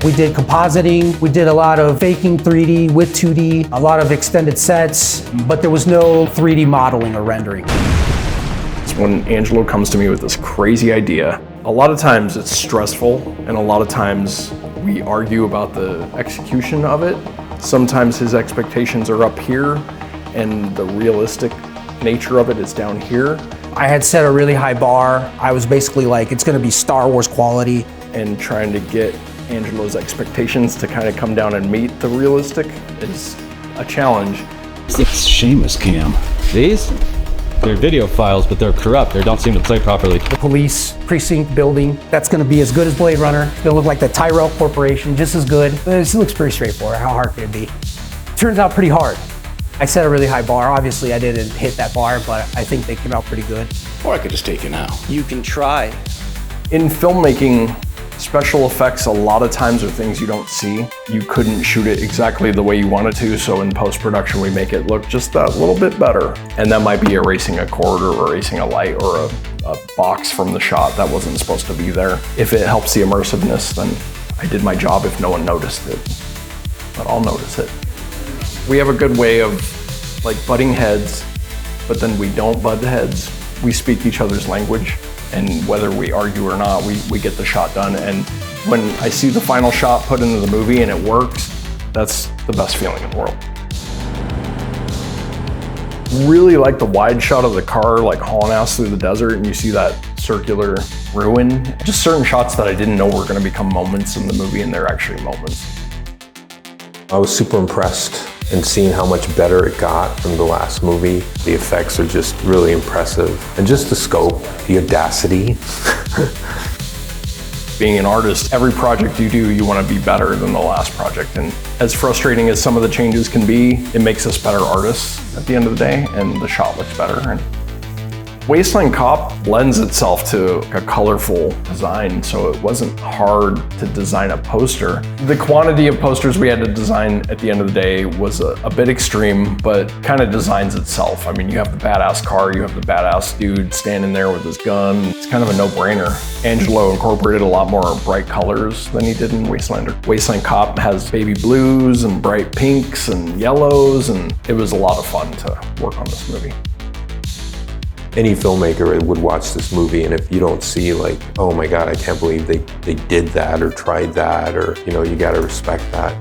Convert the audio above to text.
We did compositing. We did a lot of faking 3D with 2D, a lot of extended sets, but there was no 3D modeling or rendering. When Angelo comes to me with this crazy idea, a lot of times it's stressful and a lot of times we argue about the execution of it. Sometimes his expectations are up here and the realistic nature of it is down here. I had set a really high bar. I was basically like, it's gonna be Star Wars quality. And trying to get Angelo's expectations to kind of come down and meet the realistic is a challenge. It's Seamus cam. These? They're video files, but they're corrupt. They don't seem to play properly. The police precinct building, that's gonna be as good as Blade Runner. It's gonna look like the Tyrell Corporation, just as good. It looks pretty straightforward. How hard could it be? Turns out pretty hard. I set a really high bar. Obviously, I didn't hit that bar, but I think they came out pretty good. Or I could just take it out. You can try. In filmmaking, special effects a lot of times are things you don't see. You couldn't shoot it exactly the way you wanted to, so in post-production we make it look just that little bit better. And that might be erasing a cord or erasing a light or a box from the shot that wasn't supposed to be there. If it helps the immersiveness, then I did my job if no one noticed it. But I'll notice it. We have a good way of like butting heads, but then we don't butt heads. We speak each other's language. And whether we argue or not, we get the shot done. And when I see the final shot put into the movie and it works, that's the best feeling in the world. Really like the wide shot of the car, like hauling ass through the desert, and you see that circular ruin. Just certain shots that I didn't know were gonna become moments in the movie, and they're actually moments. I was super impressed in seeing how much better it got from the last movie. The effects are just really impressive. And just the scope, the audacity. Being an artist, every project you do, you want to be better than the last project. And as frustrating as some of the changes can be, it makes us better artists at the end of the day, and the shot looks better. And Wasteland Cop lends itself to a colorful design, so it wasn't hard to design a poster. The quantity of posters we had to design at the end of the day was a bit extreme, but kind of designs itself. I mean, you have the badass car, you have the badass dude standing there with his gun. It's kind of a no-brainer. Angelo incorporated a lot more bright colors than he did in Wastelander. Wasteland Cop has baby blues and bright pinks and yellows, and it was a lot of fun to work on this movie. Any filmmaker would watch this movie, and if you don't see like, oh my God, I can't believe they did that or tried that, or, you know, you gotta respect that.